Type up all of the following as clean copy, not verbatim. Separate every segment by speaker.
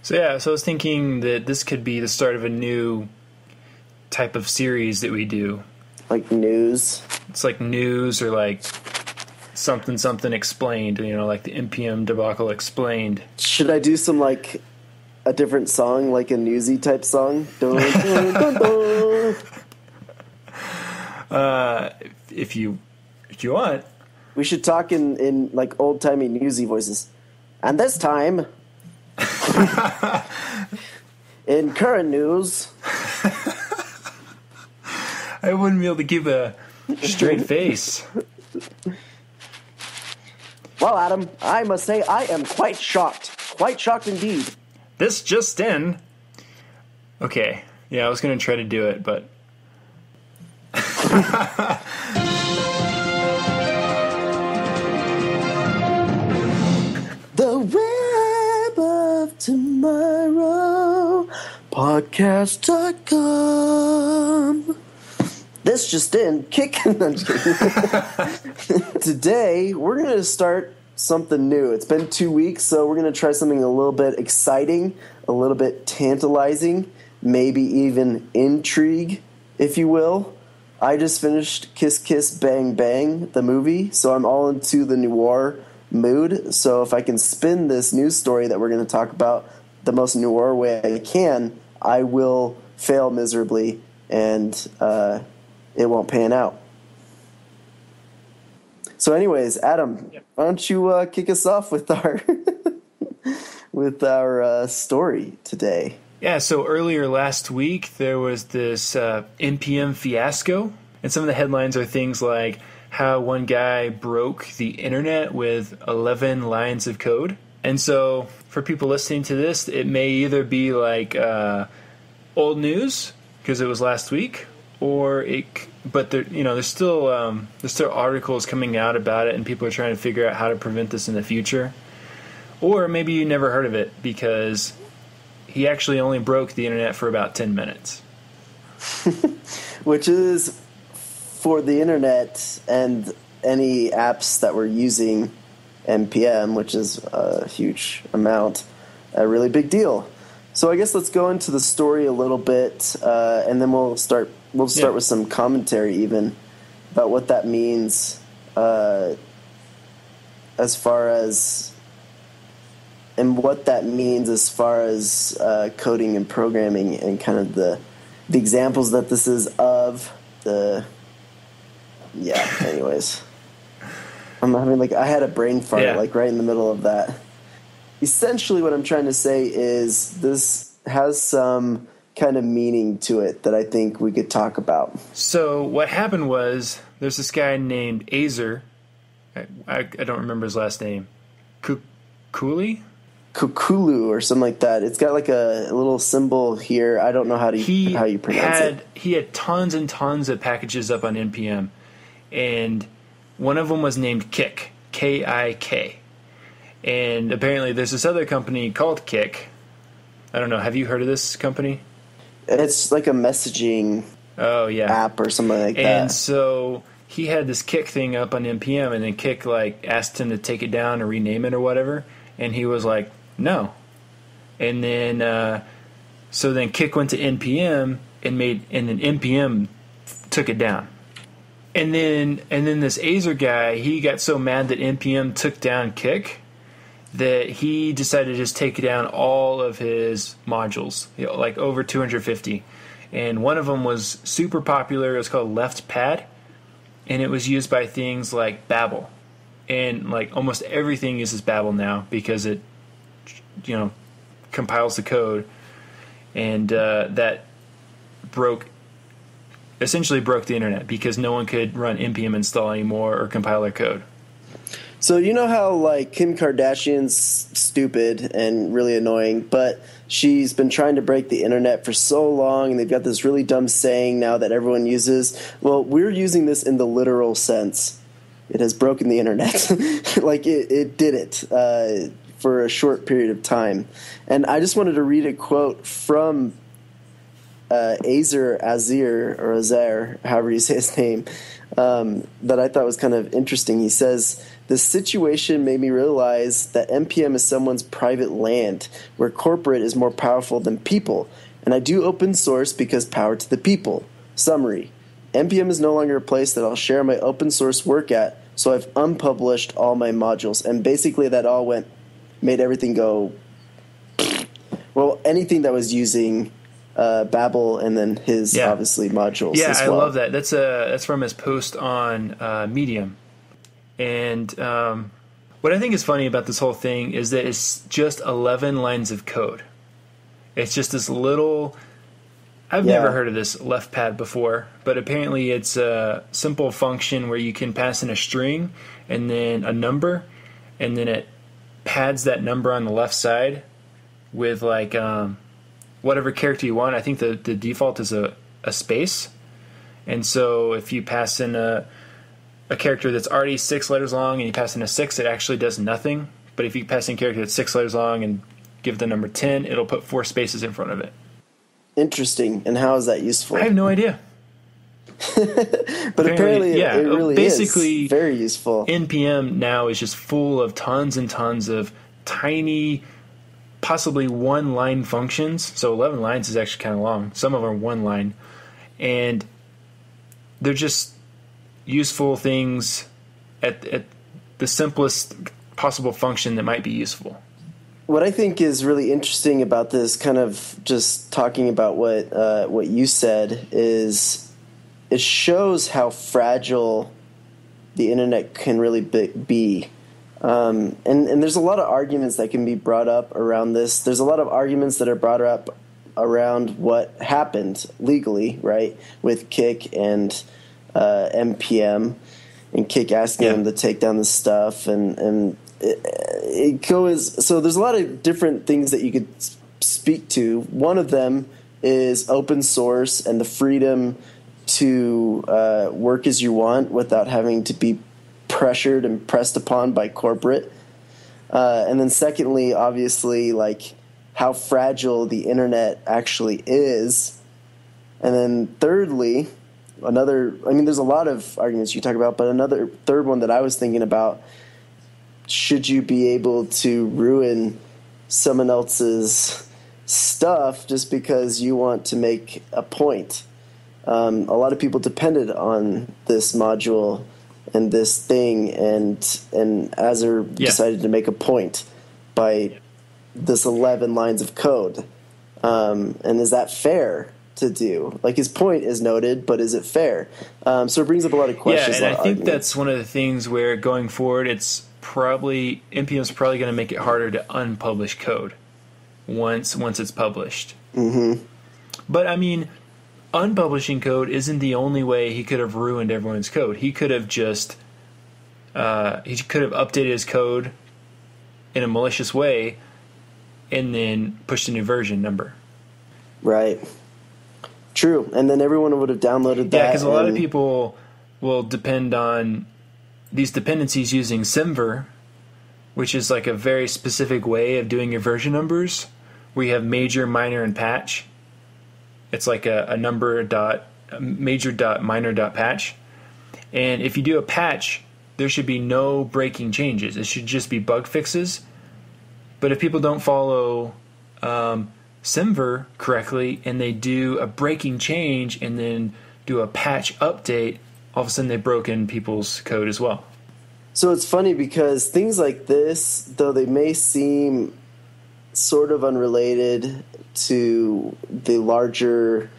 Speaker 1: So I was thinking that this could be the start of a new type of series that we do.
Speaker 2: Like news?
Speaker 1: It's like news or like something something explained, like the NPM debacle explained.
Speaker 2: Should I do some like a different song, like a newsy type song? Dun, dun, dun, dun.
Speaker 1: If you want.
Speaker 2: We should talk in like old timey newsy voices. And this time, in current news,
Speaker 1: I wouldn't be able to give a straight face.
Speaker 2: Well, Adam, I must say I am quite shocked. Quite shocked indeed.
Speaker 1: This just in. Okay. Yeah, I was going to try to do it, but...
Speaker 2: The Web of Tomorrow Podcast.com. This just in. I'm just kidding. Today, we're going to start something new. It's been 2 weeks, so we're going to try something a little bit exciting, a little bit tantalizing, maybe even intrigue, if you will. I just finished Kiss Kiss Bang Bang, the movie, so I'm all into the noir mood. So if I can spin this news story that we're going to talk about the most noir way I can, I will fail miserably, and it won't pan out. So anyways, Adam, why don't you kick us off with our story today?
Speaker 1: Yeah, so earlier last week there was this NPM fiasco, and some of the headlines are things like how one guy broke the internet with 11 lines of code. And so for people listening to this, it may either be like old news because it was last week, or there's still articles coming out about it, and people are trying to figure out how to prevent this in the future. Or maybe you never heard of it because he actually only broke the internet for about 10 minutes.
Speaker 2: Which is, for the internet and any apps that were using NPM, which is a huge amount, a really big deal. So I guess let's go into the story a little bit, and then we'll start with some commentary even about what that means as far as coding and programming, and kind of the examples that this is of the. Yeah. Anyways, I had a brain fart right in the middle of that. Essentially, what I'm trying to say is this has some kind of meaning to it that I think we could talk about.
Speaker 1: So what happened was there's this guy named Azer. I don't remember his last name. Kukulu
Speaker 2: or something like that. It's got like a little symbol here. I don't know how you pronounce it.
Speaker 1: He had tons and tons of packages up on NPM, and one of them was named Kik, K-I-K. And apparently there's this other company called Kik. I don't know. Have you heard of this company?
Speaker 2: It's like a messaging app or something like that.
Speaker 1: And so he had this Kik thing up on NPM, and then Kik asked him to take it down or rename it or whatever. And he was like, no. And then so then Kik went to NPM and then NPM took it down. And then this Azer guy, he got so mad that NPM took down Kik that he decided to just take down all of his modules, like over 250. And one of them was super popular. It was called Left Pad, and it was used by things like Babel. And almost everything uses Babel now because it, compiles the code, and that essentially broke the internet because no one could run npm install anymore or compile their code.
Speaker 2: So you know how Kim Kardashian's stupid and really annoying, but she's been trying to break the internet for so long, and they've got this really dumb saying now that everyone uses. Well, we're using this in the literal sense. It has broken the internet. It did it for a short period of time. And I just wanted to read a quote from Azer, however you say his name, that I thought was kind of interesting. He says, This situation made me realize that NPM is someone's private land, where corporate is more powerful than people. And I do open source because power to the people. Summary. NPM is no longer a place that I'll share my open source work at, so I've unpublished all my modules. And basically that all made everything go, well, anything that was using Babel and then his, obviously, modules as well.
Speaker 1: I love that. That's from his post on Medium. And what I think is funny about this whole thing is that it's just 11 lines of code. It's just this little... I've never heard of this left pad before, but apparently it's a simple function where you can pass in a string and then a number, and then it pads that number on the left side with like whatever character you want. I think the default is a space. And so if you pass in a character that's already 6 letters long and you pass in a 6, it actually does nothing. But if you pass in a character that's 6 letters long and give the number 10, it'll put 4 spaces in front of it.
Speaker 2: Interesting. And how is that useful?
Speaker 1: I have no idea.
Speaker 2: But apparently it really
Speaker 1: basically
Speaker 2: is very useful.
Speaker 1: NPM now is just full of tons and tons of tiny, possibly one-line functions. So 11 lines is actually kind of long. Some of them are one line. And they're just useful things at the simplest possible function that might be useful.
Speaker 2: What I think is really interesting about this, kind of just talking about what you said, is it shows how fragile the internet can really be. And there's a lot of arguments that can be brought up around this. There's a lot of arguments that are brought up around what happened legally, right, with Kik and NPM, and Kik asking him to take down the stuff, and it goes. So there's a lot of different things that you could speak to. One of them is open source and the freedom to work as you want without having to be pressured and pressed upon by corporate. And then secondly, obviously, like how fragile the internet actually is. And then thirdly, there's a lot of arguments you talk about, but another third one that I was thinking about, should you be able to ruin someone else's stuff just because you want to make a point? A lot of people depended on this module and this thing, and Azure decided to make a point by this 11 lines of code. And is that fair to do? Like, his point is noted, but is it fair? So it brings up a lot of questions.
Speaker 1: Yeah, and I think that's one of the things where going forward, NPM is probably going to make it harder to unpublish code once it's published.
Speaker 2: Mm-hmm.
Speaker 1: But I mean, unpublishing code isn't the only way he could have ruined everyone's code. He could have just updated his code in a malicious way and then pushed a new version number.
Speaker 2: Right. True. And then everyone would have downloaded that.
Speaker 1: Yeah, because a lot of people will depend on these dependencies using Semver, which is like a very specific way of doing your version numbers, where you have major, minor, and patch. It's like a major dot minor dot patch. And if you do a patch, there should be no breaking changes. It should just be bug fixes. But if people don't follow Semver correctly and they do a breaking change and then do a patch update, all of a sudden they've broken people's code as well.
Speaker 2: So it's funny because things like this, though they may seem sort of unrelated to the larger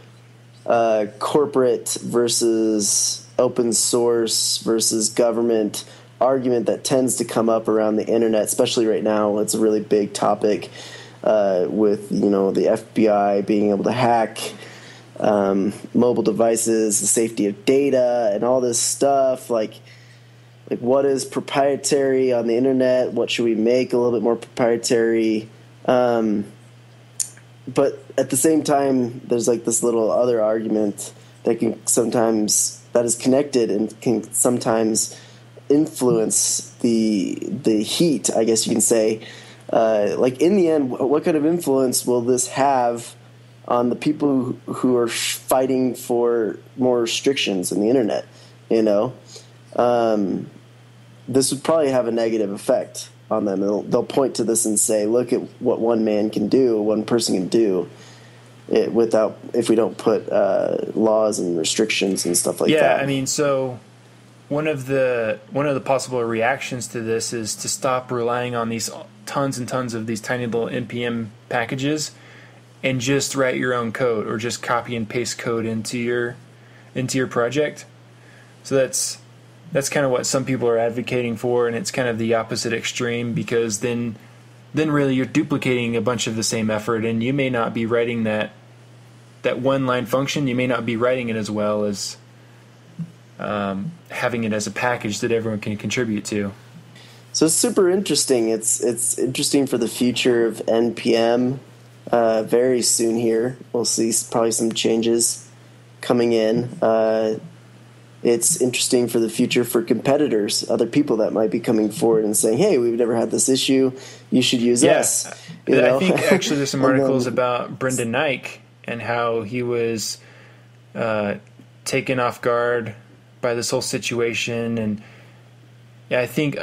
Speaker 2: corporate versus open source versus government argument that tends to come up around the internet, especially right now. It's a really big topic with the FBI being able to hack mobile devices, the safety of data, and all this stuff. Like what is proprietary on the internet? What should we make a little bit more proprietary? But at the same time, there's like this little other argument that is connected and can sometimes influence the heat, I guess you can say. Like in the end, what kind of influence will this have on the people who are fighting for more restrictions in the internet? this would probably have a negative effect on them. They'll point to this and say, look at what one man can do, one person can do, if we don't put laws and restrictions and stuff like that.
Speaker 1: Yeah, I mean, so one of the possible reactions to this is to stop relying on these tons and tons of these tiny little NPM packages and just write your own code, or just copy and paste code into your project. So that's kind of what some people are advocating for, and it's kind of the opposite extreme, because then really you're duplicating a bunch of the same effort, and you may not be writing that one line function. You may not be writing it as well as having it as a package that everyone can contribute to.
Speaker 2: So it's super interesting. It's interesting for the future of NPM. Very soon here, we'll see probably some changes coming in. It's interesting for the future for competitors, other people that might be coming forward and saying, hey, we've never had this issue, you should use us.
Speaker 1: I think actually there's some articles about Brendan Nike and how he was taken off guard by this whole situation. And yeah, I think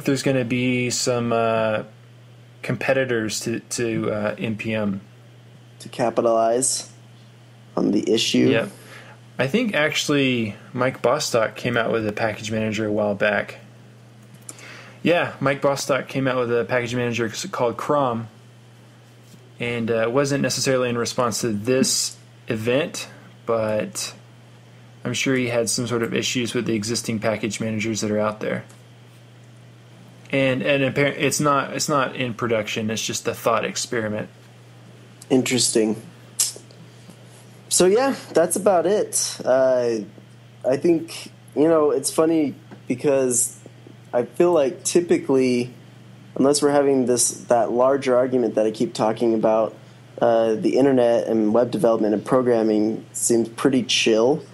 Speaker 1: there's going to be some competitors to NPM
Speaker 2: to capitalize on the issue.
Speaker 1: Yeah. I think actually Mike Bostock came out with a package manager a while back. Yeah, Mike Bostock came out with a package manager called Crom, and it wasn't necessarily in response to this event, but I'm sure he had some sort of issues with the existing package managers that are out there. And apparently it's not in production. It's just a thought experiment.
Speaker 2: Interesting. So yeah, that's about it. I think, it's funny because I feel like typically, unless we're having that larger argument that I keep talking about, the internet and web development and programming seems pretty chill.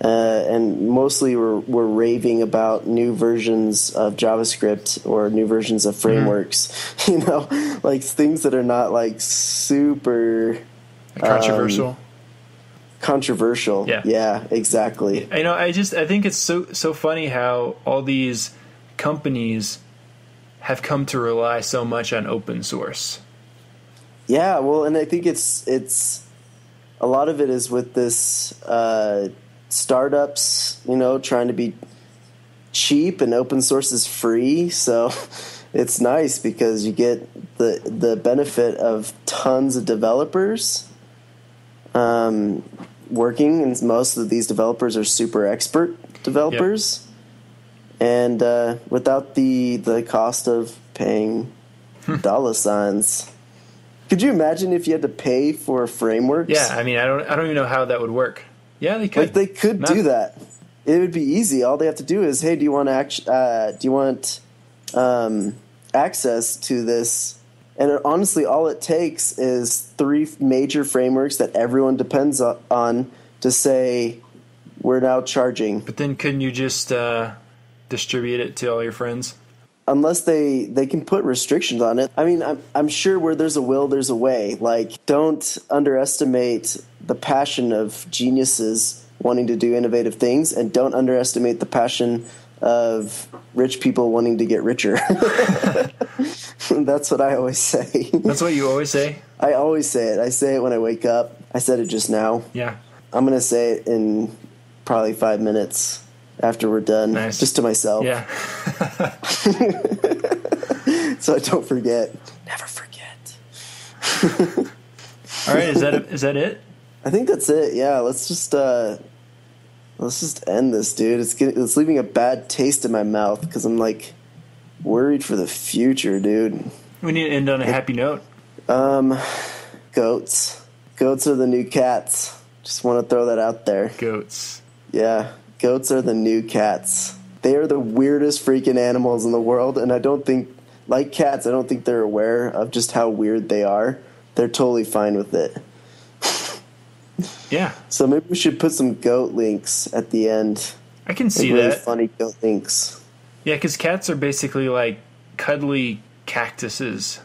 Speaker 2: And mostly we're raving about new versions of JavaScript or new versions of frameworks, like things that are not like super controversial. Yeah, exactly.
Speaker 1: I think it's so funny how all these companies have come to rely so much on open source.
Speaker 2: Yeah, well, and I think it's a lot of it is with this startups, trying to be cheap, and open source is free, so it's nice because you get the benefit of tons of developers working, and most of these developers are super expert developers. Yep. And without the cost of paying dollar signs. Could you imagine if you had to pay for frameworks?
Speaker 1: Yeah, I mean, I don't even know how that would work. Yeah, they could.
Speaker 2: Like they could do that. It would be easy. All they have to do is, hey, do you want access to this? And honestly, all it takes is 3 major frameworks that everyone depends on to say we're now charging.
Speaker 1: But then couldn't you just distribute it to all your friends?
Speaker 2: Unless they can put restrictions on it. I mean, I'm sure where there's a will, there's a way. Like, don't underestimate the passion of geniuses wanting to do innovative things, and don't underestimate the passion of rich people wanting to get richer. That's what I always say.
Speaker 1: That's what you always say?
Speaker 2: I always say it. I say it when I wake up. I said it just now.
Speaker 1: Yeah.
Speaker 2: I'm going to say it in probably 5 minutes after we're done.
Speaker 1: Nice.
Speaker 2: Just to myself.
Speaker 1: Yeah.
Speaker 2: So I don't forget. Never forget.
Speaker 1: All right, is that it?
Speaker 2: I think that's it. Yeah, let's just end this, dude. It's leaving a bad taste in my mouth because I'm like worried for the future, dude.
Speaker 1: We need to end on a happy note.
Speaker 2: Goats. Goats are the new cats. Just want to throw that out there.
Speaker 1: Goats.
Speaker 2: Yeah, goats are the new cats. They are the weirdest freaking animals in the world, and I don't think, like cats, I don't think they're aware of just how weird they are. They're totally fine with it.
Speaker 1: Yeah.
Speaker 2: So maybe we should put some goat links at the end.
Speaker 1: I can see
Speaker 2: really
Speaker 1: that.
Speaker 2: Funny goat links.
Speaker 1: Yeah, because cats are basically like cuddly cactuses.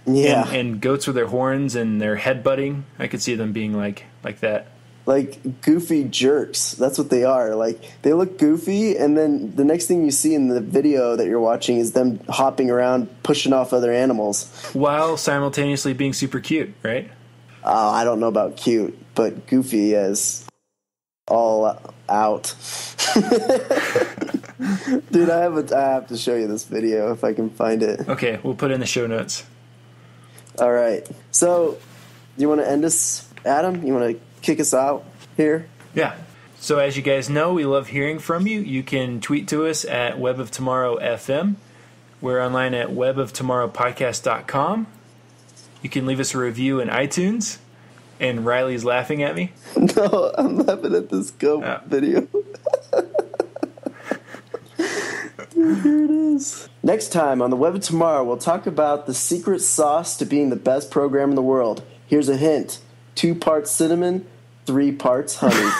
Speaker 2: Yeah.
Speaker 1: And goats with their horns and their head butting. I could see them being like that.
Speaker 2: like goofy jerks. That's what they are. Like, they look goofy, and then the next thing you see in the video that you're watching is them hopping around, pushing off other animals.
Speaker 1: While simultaneously being super cute, right?
Speaker 2: I don't know about cute, but goofy is all out. Dude, I have to show you this video if I can find it.
Speaker 1: Okay, we'll put it in the show notes.
Speaker 2: All right. So, you want to end us, Adam? You want to kick us out here?
Speaker 1: Yeah. So as you guys know, we love hearing from you. You can tweet to us at Web of Tomorrow FM. We're online at weboftomorrowpodcast.com. You can leave us a review in iTunes. And Riley's laughing at me.
Speaker 2: No, I'm laughing at this goat video. Dude, here it is. Next time on the Web of Tomorrow, we'll talk about the secret sauce to being the best program in the world. Here's a hint. 2 parts cinnamon, 3 parts honey.